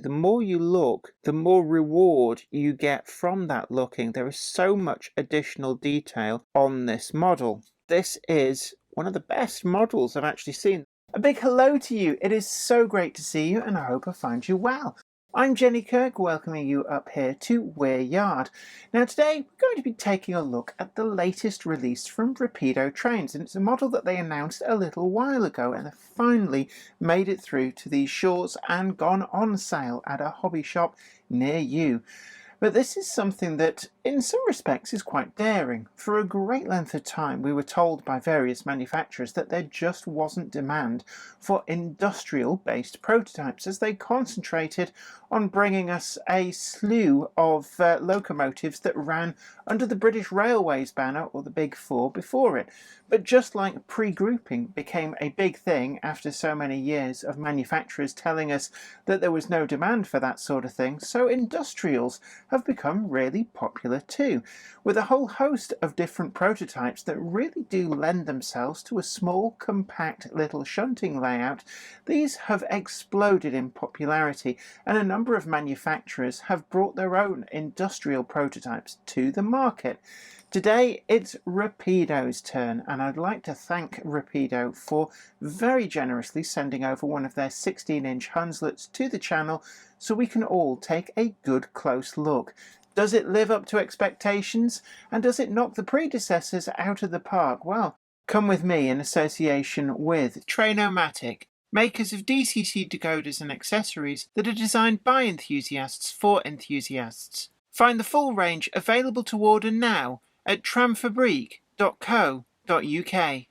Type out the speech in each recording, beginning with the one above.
The more you look, the more reward you get from that looking. There is so much additional detail on this model. This is one of the best models I've actually seen. A big hello to you. It is so great to see you, and I hope I find you well. I'm Jenny Kirk, welcoming you up here to Weir Yard. Now today we're going to be taking a look at the latest release from Rapido trains, and it's a model that they announced a little while ago and have finally made it through to these shores and gone on sale at a hobby shop near you. But this is something that, in some respects, is quite daring. For a great length of time, we were told by various manufacturers that there just wasn't demand for industrial-based prototypes, as they concentrated on bringing us a slew of locomotives that ran under the British Railways banner, or the Big Four, before it. But just like pre-grouping became a big thing after so many years of manufacturers telling us that there was no demand for that sort of thing, so industrials have become really popular too, with a whole host of different prototypes that really do lend themselves to a small, compact little shunting layout. These have exploded in popularity, and a number of manufacturers have brought their own industrial prototypes to the market. Today it's Rapido's turn, and I'd like to thank Rapido for very generously sending over one of their 16-inch Hunslets to the channel so we can all take a good close look. Does it live up to expectations? And does it knock the predecessors out of the park? Well, come with me in association with Trainomatic, makers of DCC decoders and accessories that are designed by enthusiasts for enthusiasts. Find the full range available to order now at tramfabrique.co.uk.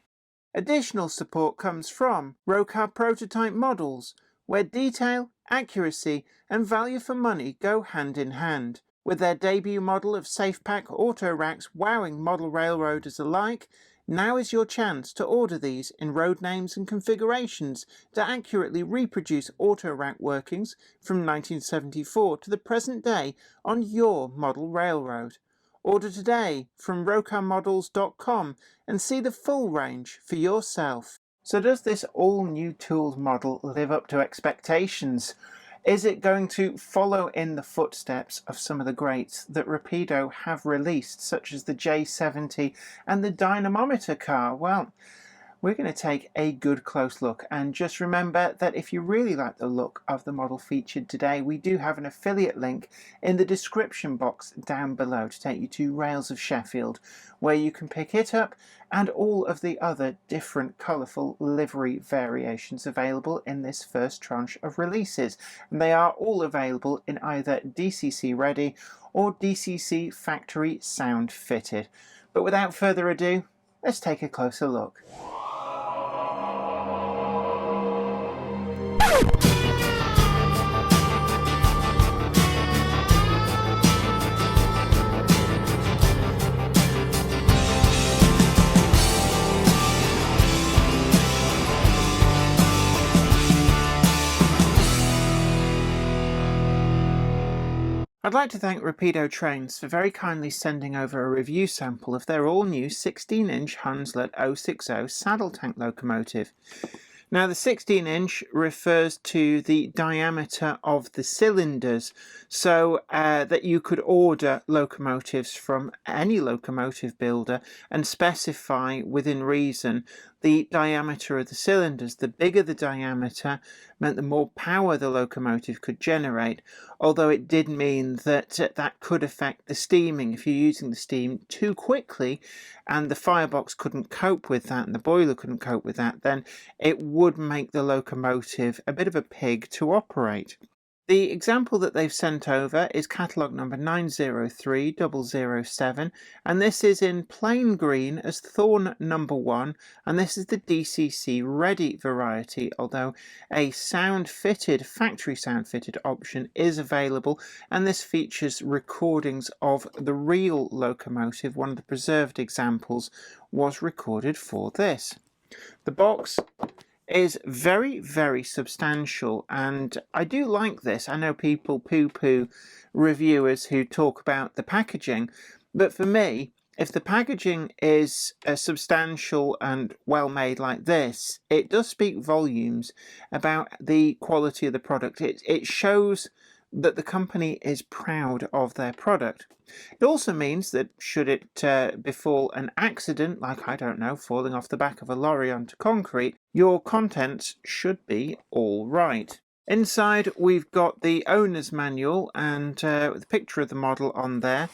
Additional support comes from Rocar Prototype Models, where detail, accuracy and value for money go hand in hand. With their debut model of SafePack auto racks wowing model railroaders alike, now is your chance to order these in road names and configurations to accurately reproduce auto rack workings from 1974 to the present day on your model railroad. Order today from rocarmodels.com and see the full range for yourself. So does this all-new tooled model live up to expectations? Is it going to follow in the footsteps of some of the greats that Rapido have released, such as the J70 and the Dynamometer car? Well, we're going to take a good close look, and just remember that if you really like the look of the model featured today, we do have an affiliate link in the description box down below to take you to Rails of Sheffield, where you can pick it up and all of the other different colourful livery variations available in this first tranche of releases, and they are all available in either DCC Ready or DCC Factory Sound Fitted. But without further ado, let's take a closer look. I'd like to thank Rapido Trains for very kindly sending over a review sample of their all-new 16-inch Hunslet 060 saddle tank locomotive. Now, the 16-inch refers to the diameter of the cylinders, so that you could order locomotives from any locomotive builder and specify within reason the diameter of the cylinders. The bigger the diameter meant the more power the locomotive could generate, although it did mean that that could affect the steaming. If you're using the steam too quickly and the firebox couldn't cope with that and the boiler couldn't cope with that, then it would make the locomotive a bit of a pig to operate. The example that they've sent over is catalogue number 903007, and this is in plain green as Thorn number 1, and this is the DCC Ready variety, although a factory sound fitted option is available, and this features recordings of the real locomotive. One of the preserved examples was recorded for this. The box is very, very substantial, and I do like this. I know people poo-poo reviewers who talk about the packaging, but for me, if the packaging is substantial and well made like this, it does speak volumes about the quality of the product. It shows that the company is proud of their product. It also means that should it befall an accident, like, I don't know, falling off the back of a lorry onto concrete, your contents should be all right. Inside, we've got the owner's manual and the picture of the model on there.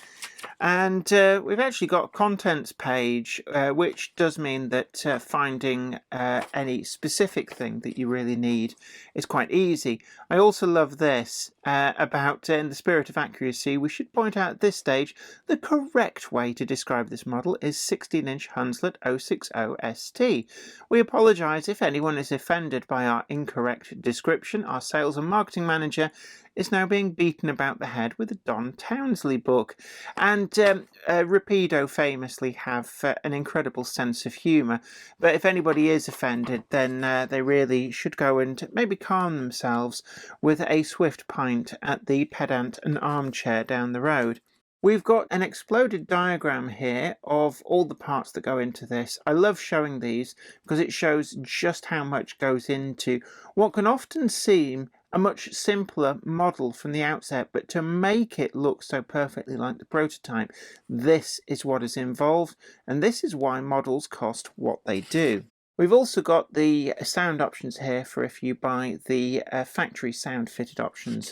And we've actually got a contents page, which does mean that finding any specific thing that you really need is quite easy. I also love this about, in the spirit of accuracy, we should point out at this stage the correct way to describe this model is 16-inch Hunslet 060ST. We apologise if anyone is offended by our incorrect description. Our sales and marketing manager is now being beaten about the head with a Don Townsley book. And Rapido famously have an incredible sense of humour. But if anybody is offended, then they really should go and maybe calm themselves with a swift pint at the Pedant and Armchair down the road. We've got an exploded diagram here of all the parts that go into this. I love showing these because it shows just how much goes into what can often seem a much simpler model from the outset, but to make it look so perfectly like the prototype, this is what is involved, and this is why models cost what they do. We've also got the sound options here for if you buy the factory sound fitted options,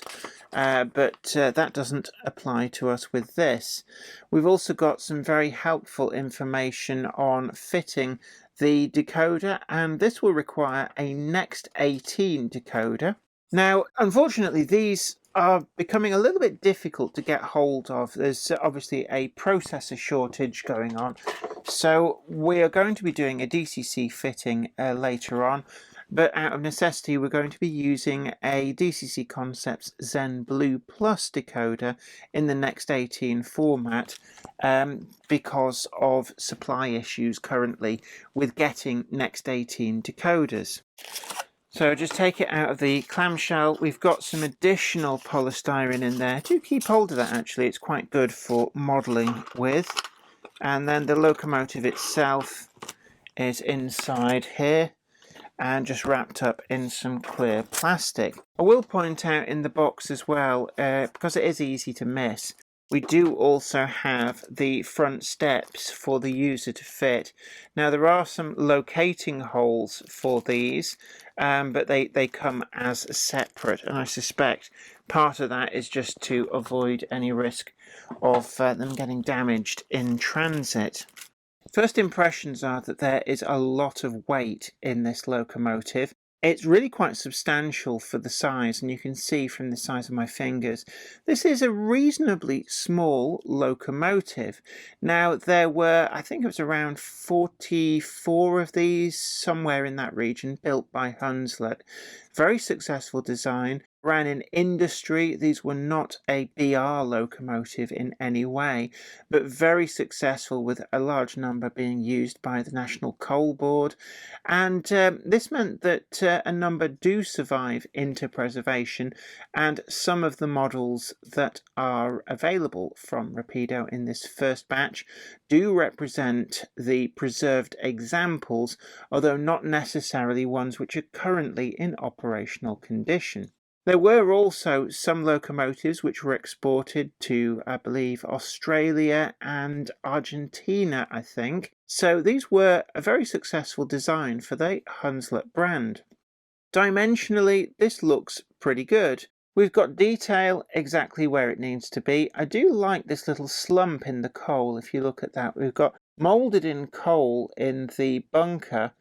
but that doesn't apply to us with this. We've also got some very helpful information on fitting the decoder, and this will require a Next 18 decoder. Now, unfortunately, these are becoming a little bit difficult to get hold of. There's obviously a processor shortage going on, so we are going to be doing a DCC fitting later on, but out of necessity we're going to be using a DCC Concepts Zen Blue Plus decoder in the Next 18 format because of supply issues currently with getting Next 18 decoders. So just take it out of the clamshell. We've got some additional polystyrene in there. Do keep hold of that actually, it's quite good for modelling with. And then the locomotive itself is inside here and just wrapped up in some clear plastic. I will point out in the box as well, because it is easy to miss, we do also have the front steps for the user to fit. Now there are some locating holes for these, but they come as separate, and I suspect part of that is just to avoid any risk of them getting damaged in transit. First impressions are that there is a lot of weight in this locomotive. It's really quite substantial for the size, and you can see from the size of my fingers, this is a reasonably small locomotive. Now, there were, I think it was around 44 of these, somewhere in that region, built by Hunslet. Very successful design. Ran in industry. These were not a BR locomotive in any way, but very successful, with a large number being used by the National Coal Board, and this meant that a number do survive into preservation, and some of the models that are available from Rapido in this first batch do represent the preserved examples, although not necessarily ones which are currently in operational condition. There were also some locomotives which were exported to, I believe, Australia and Argentina, I think. So these were a very successful design for the Hunslet brand. Dimensionally, this looks pretty good. We've got detail exactly where it needs to be. I do like this little slump in the coal, if you look at that. We've got moulded in coal in the bunker,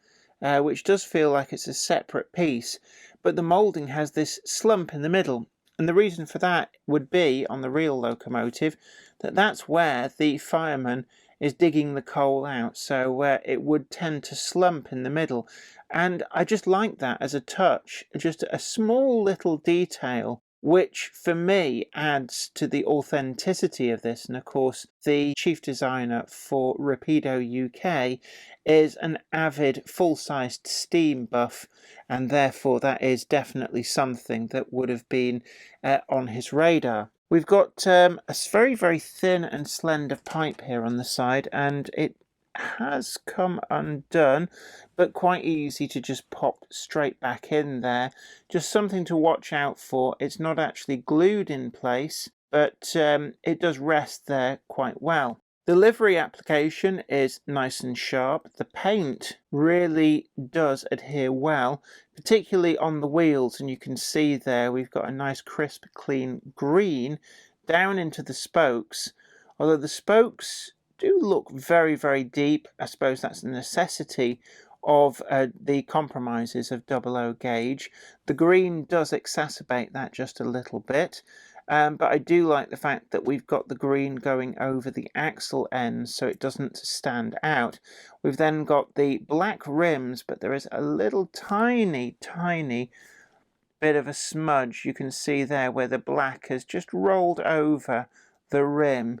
which does feel like it's a separate piece, but the moulding has this slump in the middle, and the reason for that would be, on the real locomotive, that's where the fireman is digging the coal out, so it would tend to slump in the middle, and I just like that as a touch, just a small little detail which for me adds to the authenticity of this. And of course, the chief designer for Rapido UK is an avid full-sized steam buff, and therefore that is definitely something that would have been on his radar. We've got a very, very thin and slender pipe here on the side, and it has come undone, but quite easy to just pop straight back in there. Just something to watch out for. It's not actually glued in place, but it does rest there quite well. The livery application is nice and sharp. The paint really does adhere well, particularly on the wheels, and you can see there we've got a nice crisp clean green down into the spokes, although the spokes do look very, very deep. I suppose that's a necessity of the compromises of 00 gauge. The green does exacerbate that just a little bit, but I do like the fact that we've got the green going over the axle ends so it doesn't stand out. We've then got the black rims, but there is a little tiny bit of a smudge you can see there where the black has just rolled over the rim,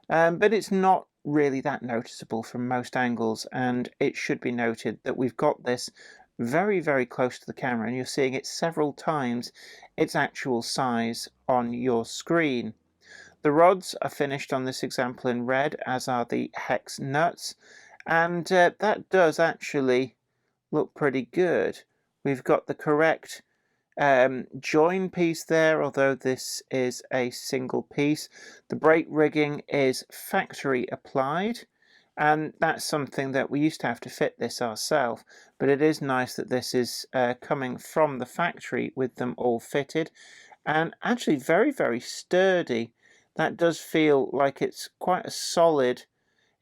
but it's not really that noticeable from most angles, and it should be noted that we've got this very, very close to the camera, and you're seeing it several times its actual size on your screen. The rods are finished on this example in red, as are the hex nuts, and that does actually look pretty good. We've got the correct join piece there, although this is a single piece. The brake rigging is factory applied, and that's something that we used to have to fit this ourselves, but it is nice that this is coming from the factory with them all fitted, and actually very, very sturdy. That does feel like it's quite a solid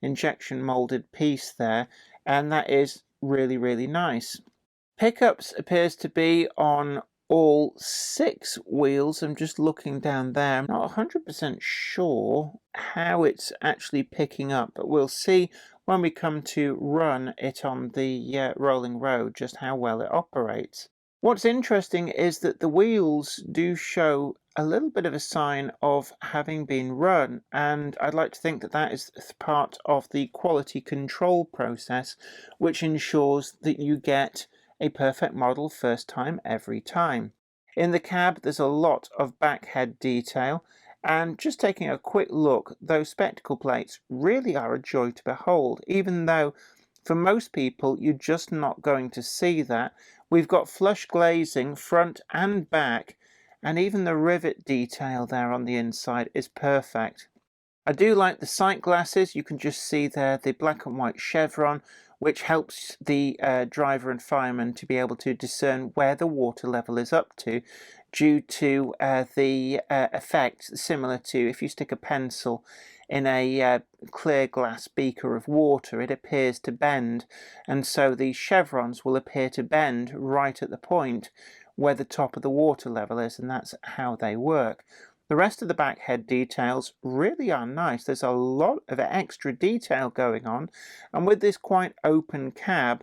injection molded piece there, and that is really, really nice. Pickups appears to be on all 6 wheels. I'm just looking down there. I'm not 100% sure how it's actually picking up, but we'll see when we come to run it on the rolling road just how well it operates. What's interesting is that the wheels do show a little bit of a sign of having been run, and I'd like to think that that is part of the quality control process, which ensures that you get a perfect model first time every time. In the cab there's a lot of backhead detail, and just taking a quick look, those spectacle plates really are a joy to behold, even though for most people you're just not going to see that. We've got flush glazing front and back, and even the rivet detail there on the inside is perfect. I do like the sight glasses. You can just see there the black and white chevron, which helps the driver and fireman to be able to discern where the water level is up to, due to the effect similar to if you stick a pencil in a clear glass beaker of water, it appears to bend, and so these chevrons will appear to bend right at the point where the top of the water level is, and that's how they work. The rest of the backhead details really are nice. There's a lot of extra detail going on, and with this quite open cab,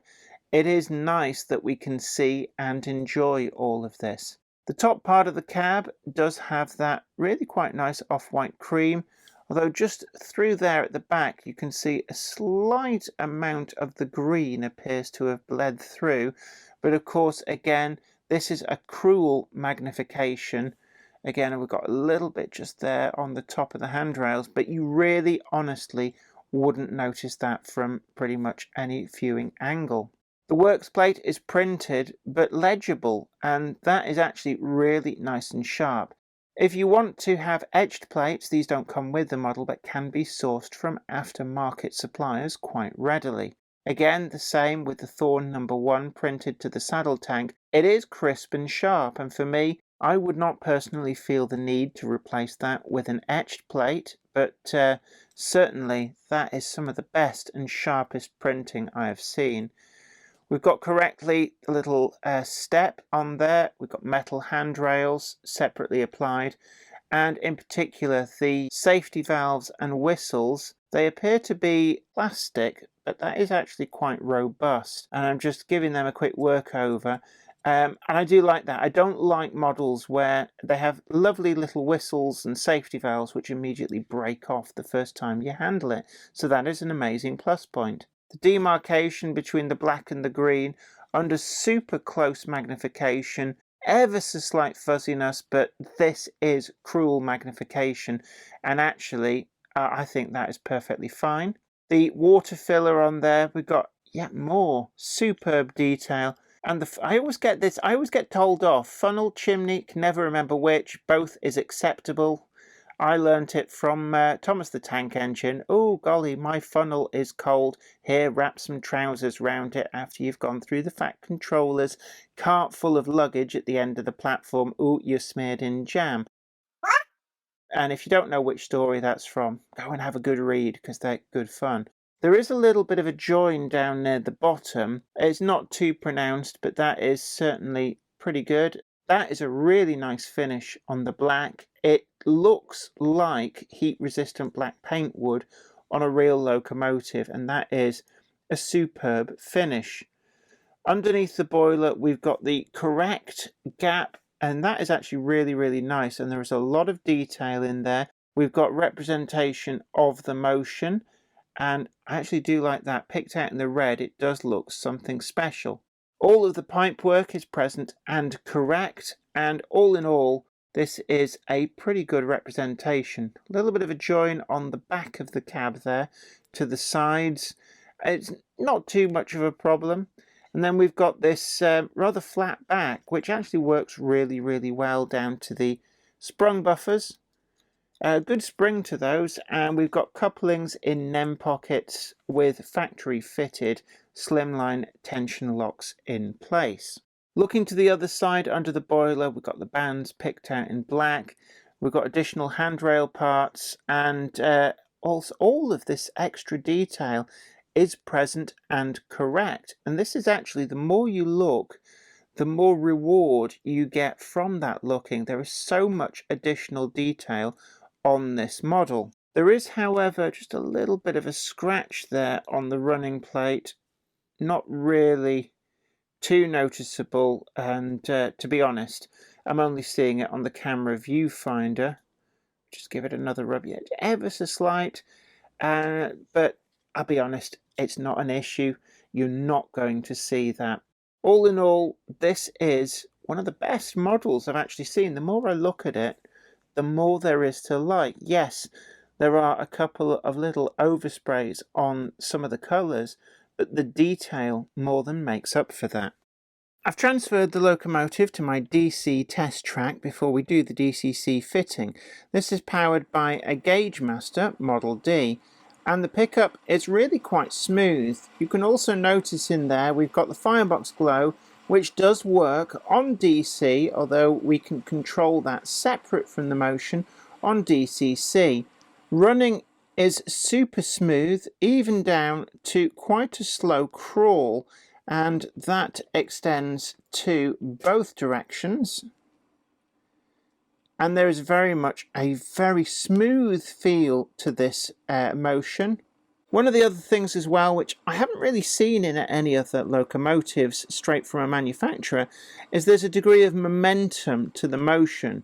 it is nice that we can see and enjoy all of this. The top part of the cab does have that really quite nice off-white cream, although just through there at the back you can see a slight amount of the green appears to have bled through, but of course again this is a cruel magnification. Again, we've got a little bit just there on the top of the handrails, but you really honestly wouldn't notice that from pretty much any viewing angle. The works plate is printed but legible, and that is actually really nice and sharp. If you want to have etched plates, these don't come with the model but can be sourced from aftermarket suppliers quite readily. Again, the same with the Thorn number 1 printed to the saddle tank. It is crisp and sharp, and for me, I would not personally feel the need to replace that with an etched plate, but certainly that is some of the best and sharpest printing I have seen. We've got correctly a little step on there. We've got metal handrails separately applied, and in particular the safety valves and whistles. They appear to be plastic, but that is actually quite robust, and I'm just giving them a quick work over, And I do like that. I don't like models where they have lovely little whistles and safety valves which immediately break off the first time you handle it. So that is an amazing plus point. The demarcation between the black and the green under super close magnification, ever so slight fuzziness, but this is cruel magnification, and actually I think that is perfectly fine. The water filler on there, we've got yet more superb detail. And I always get told off. Funnel, chimney, can never remember which. Both is acceptable. I learnt it from Thomas the Tank Engine. Oh, golly, my funnel is cold. Here, wrap some trousers round it after you've gone through the fat controllers. Cart full of luggage at the end of the platform. Oh, you're smeared in jam. And if you don't know which story that's from, go and have a good read, because they're good fun. There is a little bit of a join down near the bottom. It's not too pronounced, but that is certainly pretty good. That is a really nice finish on the black. It looks like heat-resistant black paint would on a real locomotive, and that is a superb finish. Underneath the boiler, we've got the correct gap, and that is actually really, really nice, and there is a lot of detail in there. We've got representation of the motion, and I actually do like that. Picked out in the red, it does look something special. All of the pipework is present and correct, and all in all, this is a pretty good representation. A little bit of a join on the back of the cab there to the sides. It's not too much of a problem. And then we've got this rather flat back, which actually works really, really well down to the sprung buffers. Good spring to those, and we've got couplings in NEM pockets with factory fitted slimline tension locks in place. Looking to the other side under the boiler, we've got the bands picked out in black. We've got additional handrail parts, and also all of this extra detail is present and correct. And this is actually, the more you look, the more reward you get from that looking. There is so much additional detail on this model. There is, however, just a little bit of a scratch there on the running plate. Not really too noticeable, and to be honest, I'm only seeing it on the camera viewfinder. Just give it another rub yet, ever so slight, but I'll be honest, it's not an issue. You're not going to see that. All in all, this is one of the best models I've actually seen. The more I look at it, the more there is to like. Yes, there are a couple of little oversprays on some of the colours, but the detail more than makes up for that. I've transferred the locomotive to my DC test track before we do the DCC fitting. This is powered by a Gauge Master Model D, and the pickup is really quite smooth. You can also notice in there we've got the firebox glow, which does work on DC, although we can control that separate from the motion on DCC. Running is super smooth, even down to quite a slow crawl, and that extends to both directions. And there is very much a very smooth feel to this motion. One of the other things as well, which I haven't really seen in any other locomotives straight from a manufacturer, is there's a degree of momentum to the motion.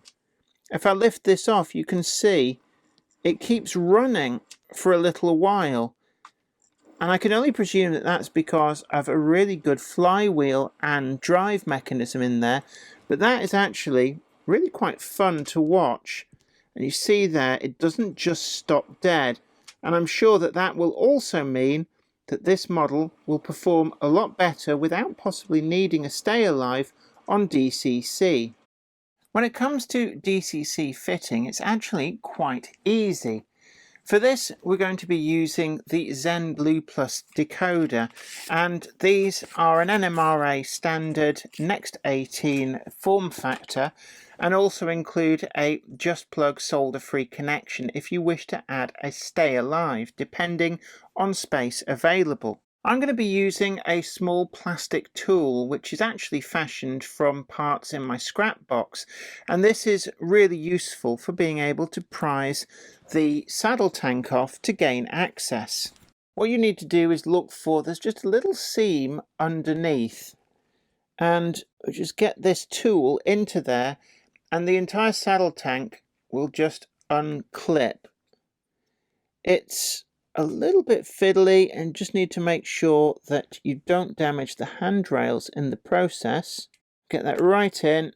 If I lift this off, you can see it keeps running for a little while. And I can only presume that that's because of a really good flywheel and drive mechanism in there. But that is actually really quite fun to watch. And you see there, it doesn't just stop dead. And I'm sure that that will also mean that this model will perform a lot better without possibly needing a stay alive on DCC. When it comes to DCC fitting, it's actually quite easy. For this, we're going to be using the Zen Blue Plus decoder, and these are an NMRA standard Next 18 form factor, and also include a just plug solder free connection if you wish to add a stay alive, depending on space available. I'm going to be using a small plastic tool which is actually fashioned from parts in my scrap box, and this is really useful for being able to prise the saddle tank off to gain access. What you need to do is look for, there's just a little seam underneath, and we'll just get this tool into there, and the entire saddle tank will just unclip. It's a little bit fiddly and just need to make sure that you don't damage the handrails in the process. Get that right in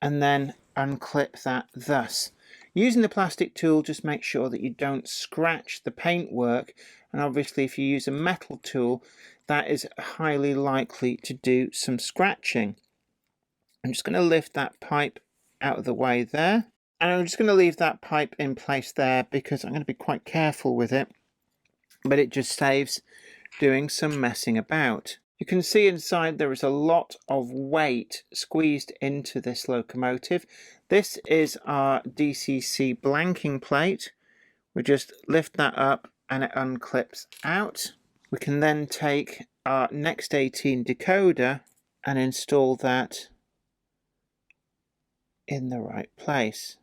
and then unclip that thus. Using the plastic tool, just make sure that you don't scratch the paintwork, and obviously if you use a metal tool, that is highly likely to do some scratching. I'm just going to lift that pipe out of the way there, and I'm just going to leave that pipe in place there because I'm going to be quite careful with it, but it just saves doing some messing about. You can see inside there is a lot of weight squeezed into this locomotive. This is our DCC blanking plate. We just lift that up and it unclips out. We can then take our Next 18 decoder and install that in the right place.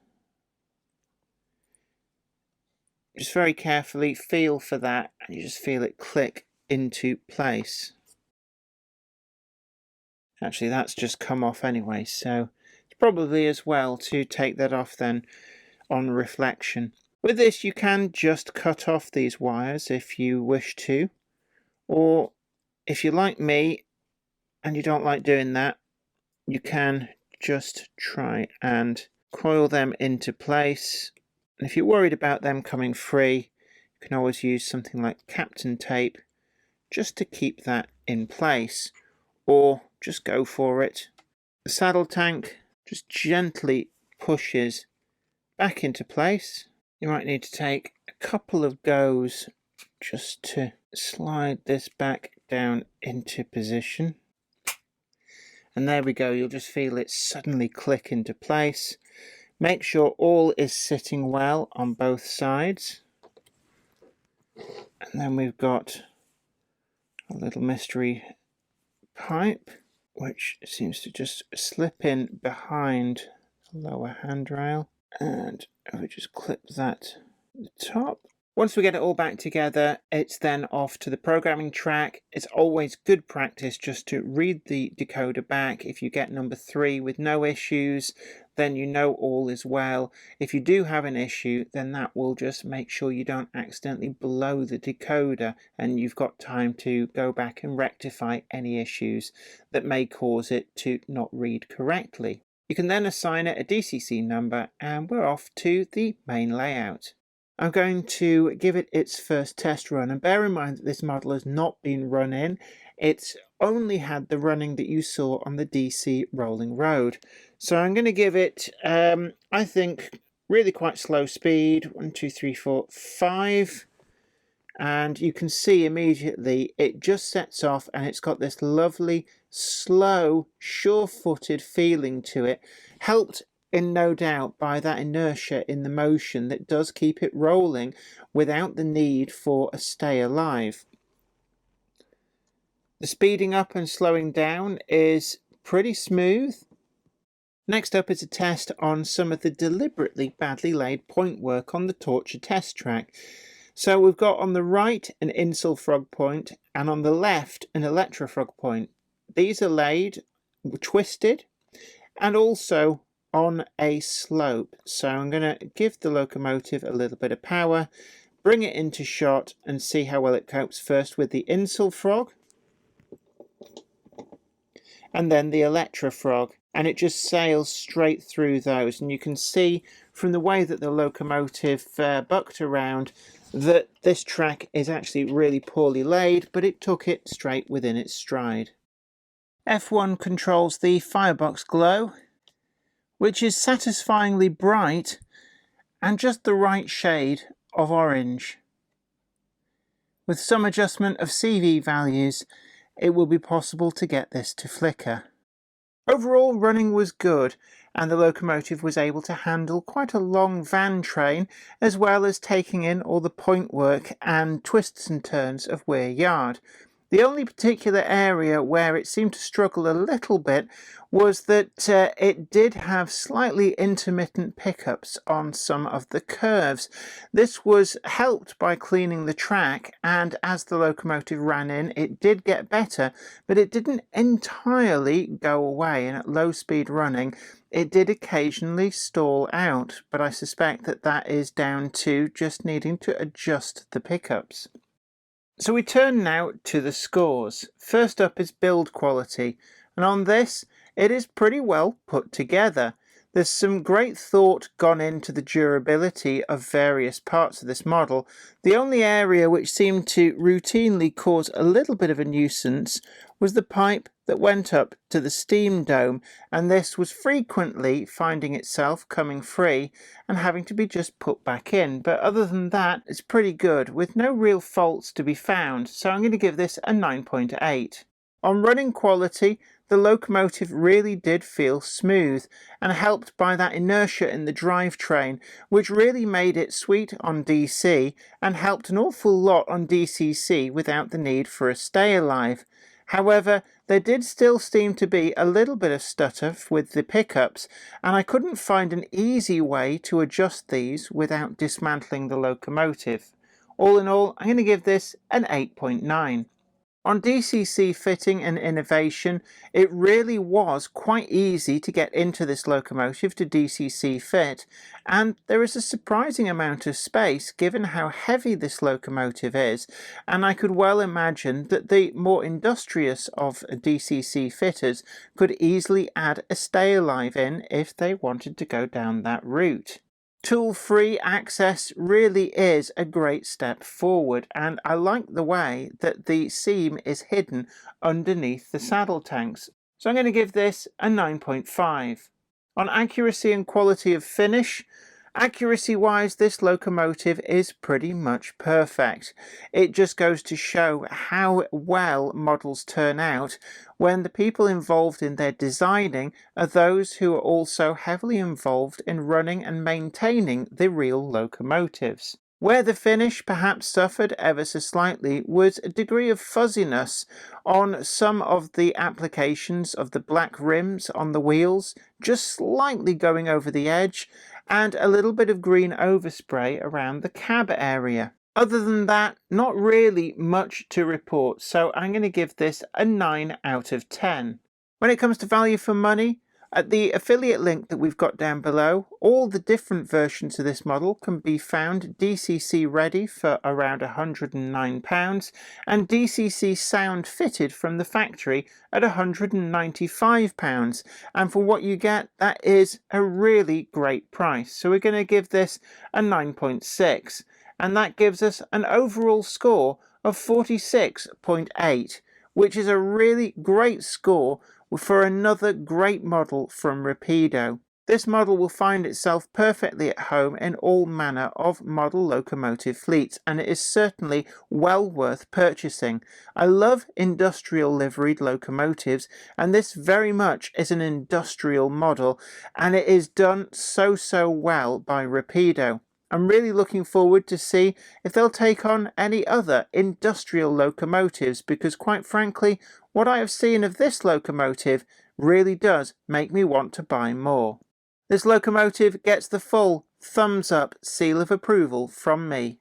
Just very carefully feel for that, and you just feel it click into place. Actually, that's just come off anyway, so it's probably as well to take that off then on reflection. With this, you can just cut off these wires if you wish to, or if you're like me and you don't like doing that, you can just try and coil them into place. And if you're worried about them coming free, you can always use something like Captain tape just to keep that in place, or just go for it. The saddle tank just gently pushes back into place. You might need to take a couple of goes just to slide this back down into position. And there we go, you'll just feel it suddenly click into place. Make sure all is sitting well on both sides. And then we've got a little mystery pipe which seems to just slip in behind the lower handrail, and if we just clip that at the top. Once we get it all back together, it's then off to the programming track. It's always good practice just to read the decoder back. If you get number 3 with no issues, then you know all is well. If you do have an issue, then that will just make sure you don't accidentally blow the decoder, and you've got time to go back and rectify any issues that may cause it to not read correctly. You can then assign it a DCC number, and we're off to the main layout. I'm going to give it its first test run, and bear in mind that this model has not been run in. It's only had the running that you saw on the DC rolling road. So I'm going to give it, I think, really quite slow speed, 1, 2, 3, 4, 5. And you can see immediately it just sets off, and it's got this lovely, slow, sure-footed feeling to it, helped in no doubt by that inertia in the motion that does keep it rolling without the need for a stay alive. The speeding up and slowing down is pretty smooth. Next up is a test on some of the deliberately badly laid point work on the Torture test track. So we've got on the right an Insel frog point, and on the left an Electra frog point. These are laid, twisted, and also on a slope. So I'm going to give the locomotive a little bit of power, bring it into shot, and see how well it copes first with the Insel frog and then the Electra frog, and it just sails straight through those. And you can see from the way that the locomotive bucked around that this track is actually really poorly laid, but it took it straight within its stride. F1 controls the firebox glow, which is satisfyingly bright and just the right shade of orange. With some adjustment of CV values, it will be possible to get this to flicker. Overall, running was good, and the locomotive was able to handle quite a long van train, as well as taking in all the point work and twists and turns of Weir Yard. The only particular area where it seemed to struggle a little bit was that it did have slightly intermittent pickups on some of the curves. This was helped by cleaning the track, and as the locomotive ran in, it did get better, but it didn't entirely go away, and at low speed running it did occasionally stall out, but I suspect that that is down to just needing to adjust the pickups. So we turn now to the scores. First up is build quality, and on this it is pretty well put together. There's some great thought gone into the durability of various parts of this model. The only area which seemed to routinely cause a little bit of a nuisance was the pipe that went up to the steam dome, and this was frequently finding itself coming free and having to be just put back in. But other than that, it's pretty good, with no real faults to be found, so I'm going to give this a 9.8. On running quality, the locomotive really did feel smooth, and helped by that inertia in the drivetrain, which really made it sweet on DC and helped an awful lot on DCC without the need for a stay alive. However, there did still seem to be a little bit of stutter with the pickups, and I couldn't find an easy way to adjust these without dismantling the locomotive. All in all, I'm going to give this an 8.9. On DCC Fitting and Innovation, it really was quite easy to get into this locomotive to DCC Fit, and there is a surprising amount of space given how heavy this locomotive is, and I could well imagine that the more industrious of DCC fitters could easily add a stay alive in if they wanted to go down that route. Tool-free access really is a great step forward, and I like the way that the seam is hidden underneath the saddle tanks. So I'm going to give this a 9.5. On accuracy and quality of finish, accuracy-wise, this locomotive is pretty much perfect. It just goes to show how well models turn out when the people involved in their designing are those who are also heavily involved in running and maintaining the real locomotives. Where the finish perhaps suffered ever so slightly was a degree of fuzziness on some of the applications of the black rims on the wheels, just slightly going over the edge, and a little bit of green overspray around the cab area. Other than that, not really much to report, so I'm going to give this a 9 out of 10. When it comes to value for money, at the affiliate link that we've got down below, all the different versions of this model can be found DCC ready for around £109 and DCC sound fitted from the factory at £195, and for what you get, that is a really great price. So we're going to give this a 9.6, and that gives us an overall score of 46.8, which is a really great score for another great model from Rapido. This model will find itself perfectly at home in all manner of model locomotive fleets, and it is certainly well worth purchasing. I love industrial liveried locomotives, and this very much is an industrial model, and it is done so well by Rapido. I'm really looking forward to see if they'll take on any other industrial locomotives, because quite frankly, what I have seen of this locomotive really does make me want to buy more. This locomotive gets the full thumbs up seal of approval from me.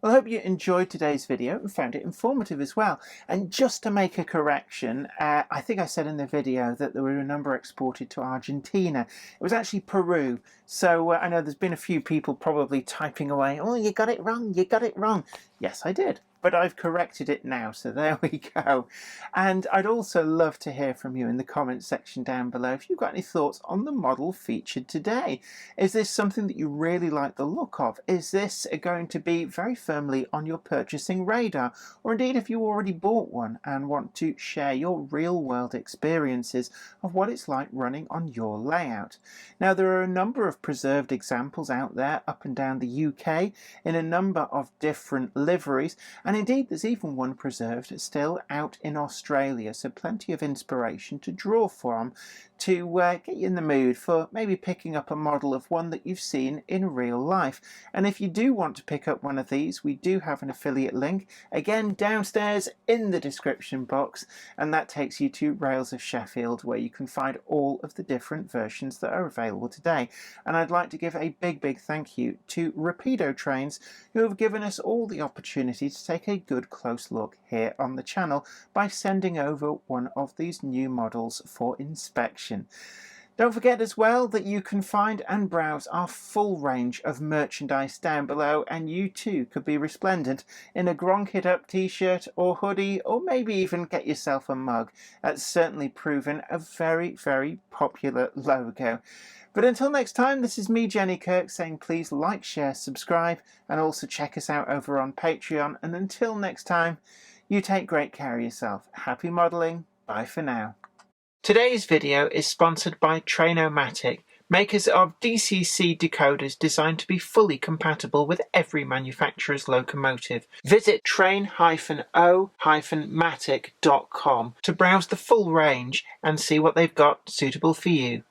Well, I hope you enjoyed today's video and found it informative as well. And just to make a correction, I think I said in the video that there were a number exported to Argentina. It was actually Peru. So I know there's been a few people probably typing away, oh, you got it wrong, you got it wrong. Yes, I did. But I've corrected it now, so there we go. And I'd also love to hear from you in the comments section down below if you've got any thoughts on the model featured today. Is this something that you really like the look of? Is this going to be very firmly on your purchasing radar? Or indeed, if you already bought one and want to share your real-world experiences of what it's like running on your layout. Now, there are a number of preserved examples out there up and down the UK in a number of different liveries, and And indeed there's even one preserved still out in Australia, so plenty of inspiration to draw from to get you in the mood for maybe picking up a model of one that you've seen in real life. And if you do want to pick up one of these, we do have an affiliate link, again downstairs in the description box, and that takes you to Rails of Sheffield, where you can find all of the different versions that are available today. And I'd like to give a big thank you to Rapido Trains, who have given us all the opportunity to take a good close look here on the channel by sending over one of these new models for inspection. Don't forget as well that you can find and browse our full range of merchandise down below, and you too could be resplendent in a Gronk It Up t-shirt or hoodie, or maybe even get yourself a mug. That's certainly proven a very popular logo. But until next time, this is me, Jenny Kirk, saying please like, share, subscribe, and also check us out over on Patreon. And until next time, you take great care of yourself. Happy modelling. Bye for now. Today's video is sponsored by Train-O-Matic, makers of DCC decoders designed to be fully compatible with every manufacturer's locomotive. Visit train-o-matic.com to browse the full range and see what they've got suitable for you.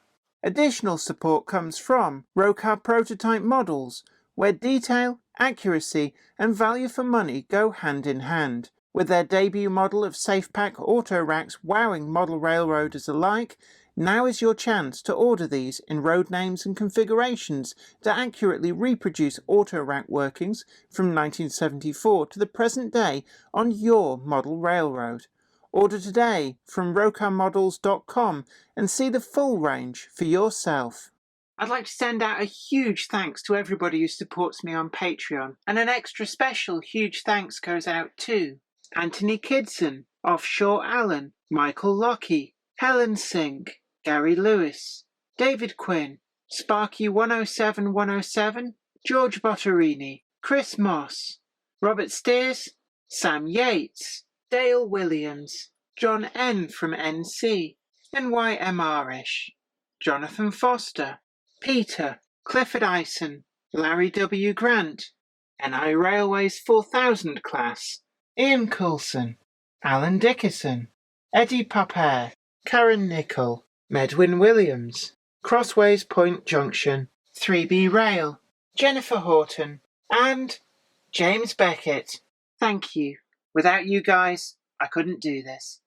Additional support comes from Rocar Prototype Models, where detail, accuracy and value for money go hand in hand. With their debut model of SafePack auto racks wowing model railroaders alike, now is your chance to order these in road names and configurations to accurately reproduce auto rack workings from 1974 to the present day on your model railroad. Order today from rocarmodels.com and see the full range for yourself. I'd like to send out a huge thanks to everybody who supports me on Patreon, and an extra special huge thanks goes out to Anthony Kidson, Offshore Allen, Michael Lockie, Helen Sink, Gary Lewis, David Quinn, Sparky 107107, George Botterini, Chris Moss, Robert Steers, Sam Yates, Dale Williams, John N from NC, NYMRish, Jonathan Foster, Peter, Clifford Ison, Larry W. Grant, NI Railways 4000 class, Ian Coulson, Alan Dickerson, Eddie Popper, Karen Nichol, Medwin Williams, Crossways Point Junction, 3B Rail, Jennifer Horton, and James Beckett. Thank you. Without you guys, I couldn't do this.